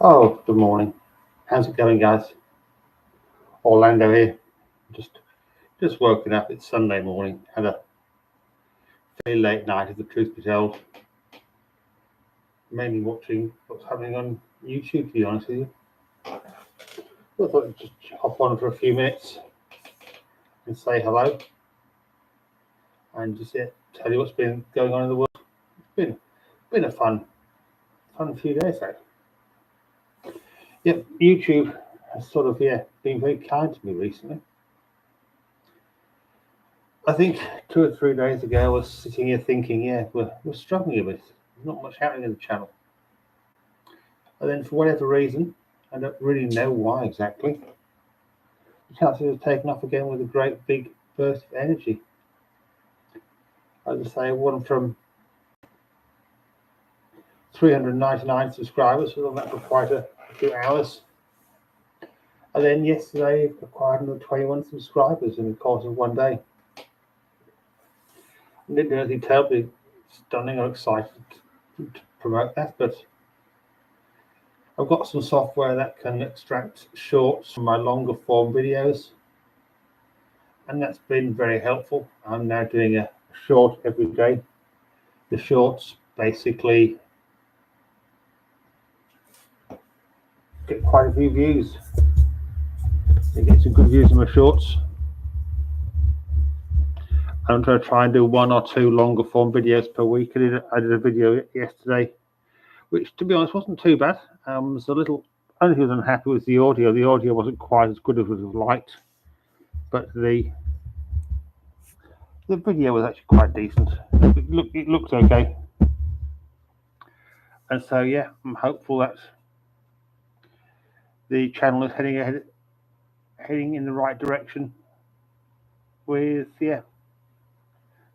Oh, good morning. How's it going, guys? Orlando here. Just just woken up. It's Sunday morning. Had a fairly late night, if the truth be told. Mainly watching what's happening on YouTube, to be honest with you. So I thought I'd just hop on for a few minutes and say hello and just tell you what's been going on in the world. It's been a fun few days though. Yep, YouTube has sort of been very kind to me recently. I think 2 or 3 days ago I was sitting here thinking, we're struggling a bit. There's not much happening in the channel. And then for whatever reason, I don't really know why exactly, the chances have taken off again with a great big burst of energy. As I say, one from 399 subscribers, was on that for quite a few hours. And then yesterday acquired another 21 subscribers in the course of one day. I didn't do anything terribly stunning or excited to promote that, but I've got some software that can extract shorts from my longer form videos, and that's been very helpful. I'm now doing a short every day. The shorts basically get quite a few views. I get some good views in my shorts. I'm going to try and do 1 or 2 longer form videos per week. I did a video yesterday, which to be honest wasn't too bad. Was a little, only thing I was unhappy with the audio. The audio wasn't quite as good as I would have liked, but the video was actually quite decent. It looked okay. And so I'm hopeful that the channel is heading in the right direction with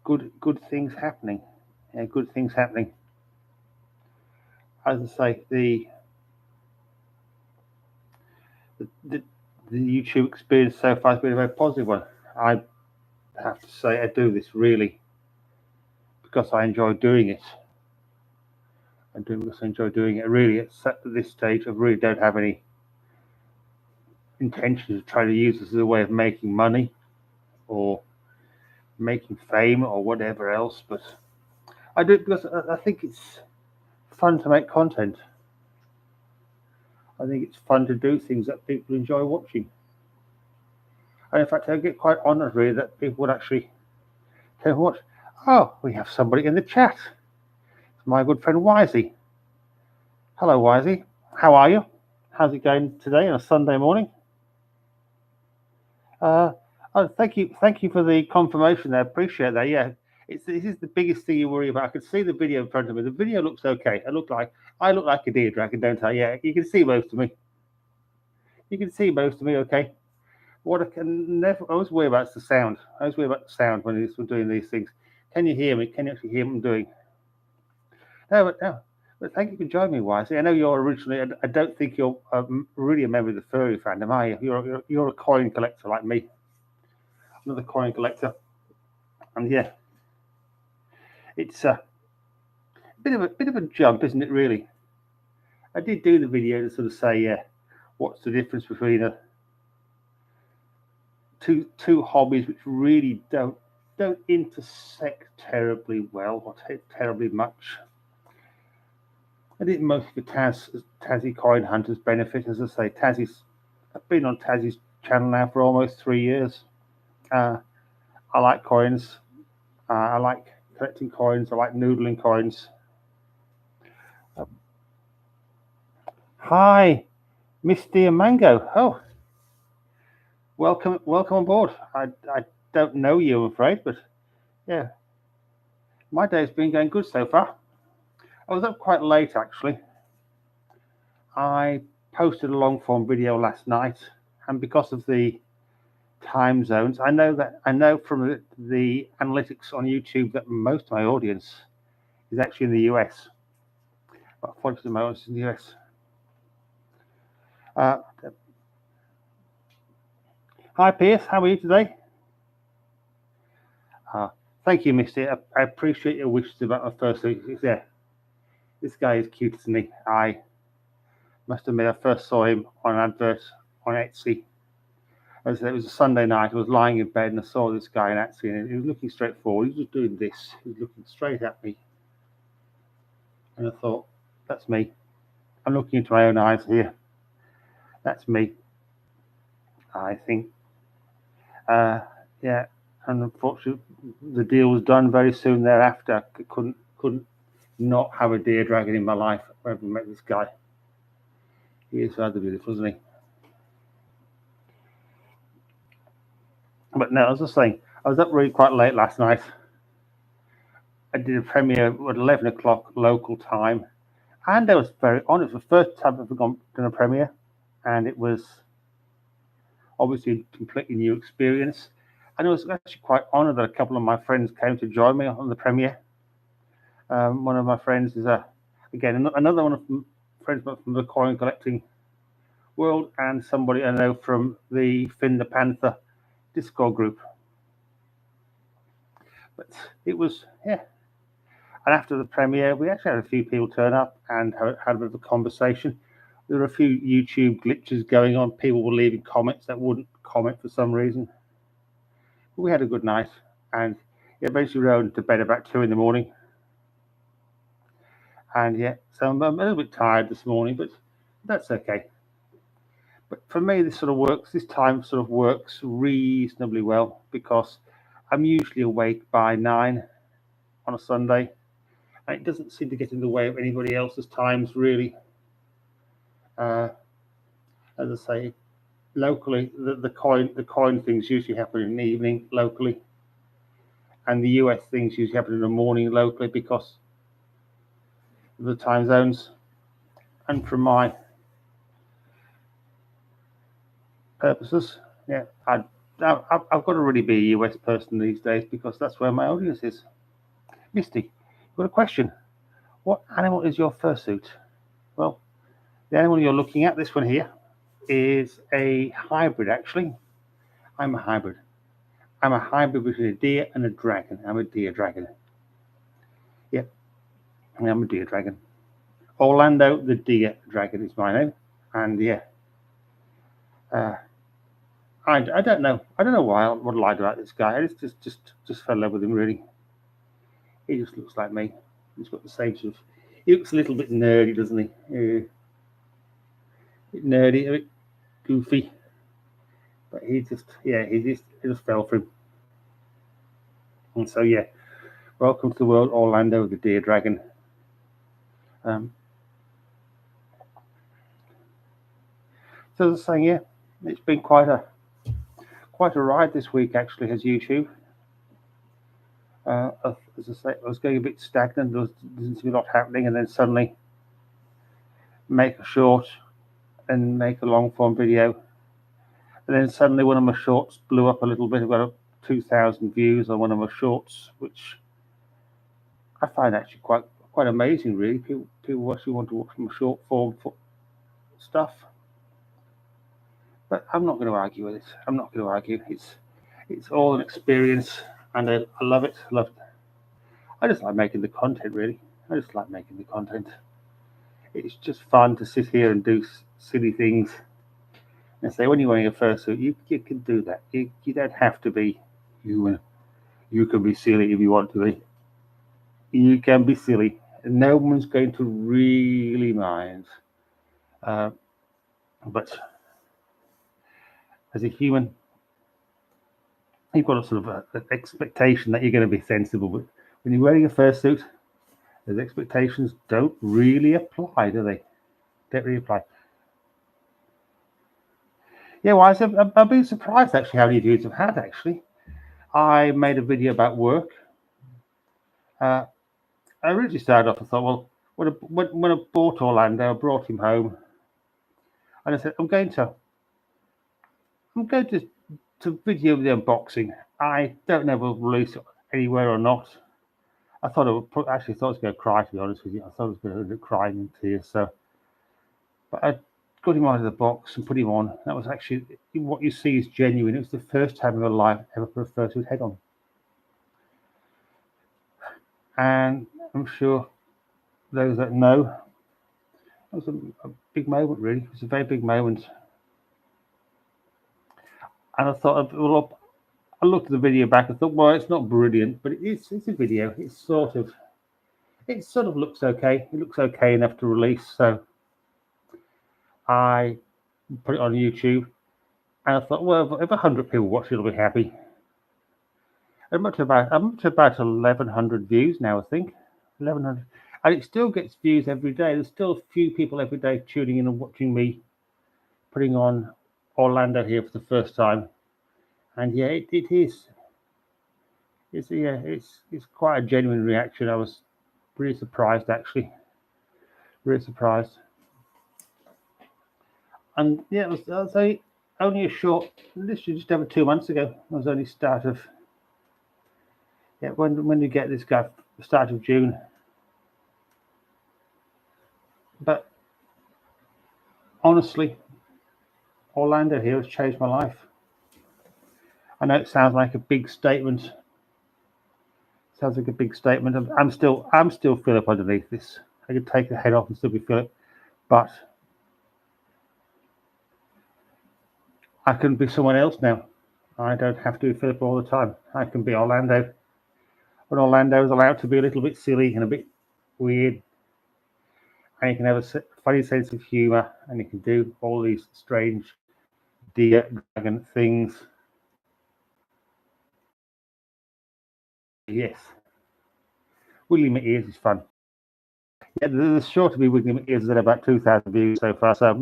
good things happening. Good things happening. As I say, the YouTube experience so far has been a very positive one. I have to say I do this really because I enjoy doing it. I do because I enjoy doing it. Really, at this stage, I really don't have any intention to try to use this as a way of making money or making fame or whatever else, but I do it because I think it's fun to make content. I think it's fun to do things that people enjoy watching. And in fact, I get quite honoured really that people would actually tell me watch. Oh, we have somebody in the chat. It's my good friend Wisey. Hello, Wisey. How are you? How's it going today on a Sunday morning? Oh, thank you for the confirmation there. Appreciate that. Yeah, this is the biggest thing you worry about. I can see the video in front of me. The video looks okay. I look like a deer dragon, don't I? Yeah, you can see most of me. You can see most of me, okay. What I can never always worry about is the sound. I always worry about the sound when we're doing these things. Can you hear me? Can you actually hear what I'm doing? No, but thank you for joining me, Wisey. I know you're originally. I don't think you're really a member of the furry fandom, are you? You're a coin collector like me. Another coin collector, and it's a bit of a jump, isn't it? Really, I did do the video to sort of say, what's the difference between two hobbies which really don't intersect terribly well or terribly much. I did it mostly for Tassie Coin Hunters benefit. As I say, I've been on Tassie's channel now for almost 3 years. I like coins. I like collecting coins. I like noodling coins. Hi, Miss Dear Mango. Oh, welcome on board. I don't know you, I'm afraid, but yeah, my day's been going good so far. I was up quite late actually. I posted a long form video last night, and because of the time zones, I know from the analytics on YouTube that most of my audience is actually in the US. About 40% of my audience is in the US. Hi Pierce, how are you today? Thank you, Misty. I appreciate your wishes about my fursuit. Yeah, this guy is cute, isn't he? Must admit, I first saw him on an advert on Etsy. It was a Sunday night. I was lying in bed and I saw this guy in Etsy, and he was looking straight forward. He was just doing this. He was looking straight at me. And I thought, that's me. I'm looking into my own eyes here. That's me. I think, yeah. And unfortunately, the deal was done very soon thereafter. I couldn't not have a deer dragon in my life. I ever met this guy. He is rather beautiful, isn't he? But no, as I was saying, I was up really quite late last night. I did a premiere at 11 o'clock local time, and I was very honoured. It was the first time I've ever done a premiere, and it was obviously a completely new experience. And I was actually quite honoured that a couple of my friends came to join me on the premiere. One of my friends is again another one of friends from the coin collecting world, and somebody I know from the Finn the Panther Discord group. But it was, yeah. And after the premiere, we actually had a few people turn up and had a bit of a conversation. There were a few YouTube glitches going on. People were leaving comments that wouldn't comment for some reason. But we had a good night, and eventually rode to bed about 2 a.m. And yeah, so I'm a little bit tired this morning, but that's okay. But for me, this time sort of works reasonably well, because I'm usually awake by 9 on a Sunday. And it doesn't seem to get in the way of anybody else's times, really. As I say, locally, the coin things usually happen in the evening locally, and the US things usually happen in the morning locally because of the time zones. And from my purposes, yeah, I've got to really be a US person these days, because that's where my audience is. Misty, you've got a question. What animal is your fursuit? Well, the animal you're looking at, this one here, is a hybrid, actually. I'm a hybrid. I'm a hybrid between a deer and a dragon. I'm a deer dragon. Yep, I'm a deer dragon. Orlando the deer dragon is my name. And yeah, I don't know. I don't know why I would lie about this guy. I just fell in love with him, really. He just looks like me. He's got the same sort of. He looks a little bit nerdy, doesn't he? A bit nerdy, a bit goofy. But he just fell for him. And so yeah, welcome to the world, Orlando the deer dragon. So as I was saying, yeah, it's been quite a ride this week, actually, as YouTube. As I say, I was going a bit stagnant. There didn't seem a lot happening, and then suddenly make a short and make a long form video, and then suddenly one of my shorts blew up a little bit. I've got 2,000 views on one of my shorts, which I find actually quite amazing, really. People actually want to watch my short form stuff. But I'm not going to argue with it. I'm not going to argue. It's all an experience, and I love it. I just like making the content, really. I just like making the content. It's just fun to sit here and do silly things. And say, when you're wearing a fursuit, you can do that. You don't have to be human. You can be silly if you want to be. You can be silly. And no one's going to really mind. But as a human, you've got a sort of an expectation that you're going to be sensible. But when you're wearing a fursuit, those expectations don't really apply, do they? Don't really apply. Yeah, well, I've been surprised actually how many views I've had. Actually, I made a video about work. I originally started off. I thought, well, when I bought Orlando, I brought him home, and I said, I'm going to video the unboxing. I don't know if we'll release it anywhere or not. I thought I was going to cry, to be honest with you. I thought I was going to end up crying in tears. So, but I got him out of the box and put him on. That was actually what you see is genuine. It was the first time in my life I ever put a fursuit head on, and I'm sure those that know was a big moment, really. It was a very big moment. And I thought, well, I looked at the video back and thought, well, it's not brilliant, but it's a video. It sort of looks okay. It looks okay enough to release. So I put it on YouTube, and I thought, well, if 100 people watch it, I'll be happy. I'm up to about 1,100 views now, I think. 1,100, and it still gets views every day. There's still a few people every day tuning in and watching me putting on Orlando here for the first time. And yeah, it is. It's quite a genuine reaction. I was really surprised, actually. Really surprised. And yeah, it was only a short, literally just over 2 months ago. It was only start of, yeah, when you get this guy, start of June. But honestly, Orlando here has changed my life. I know it sounds like a big statement. Sounds like a big statement. I'm still Philip underneath this. I could take the head off and still be Philip, but I can be someone else now. I don't have to be Philip all the time. I can be Orlando. When Orlando is allowed to be a little bit silly and a bit weird, and he can have a funny sense of humor, and he can do all these strange deer dragon things. Yes, wiggling my ears is fun. Yeah, the short of me wiggling my ears is at about 2,000 views so far, so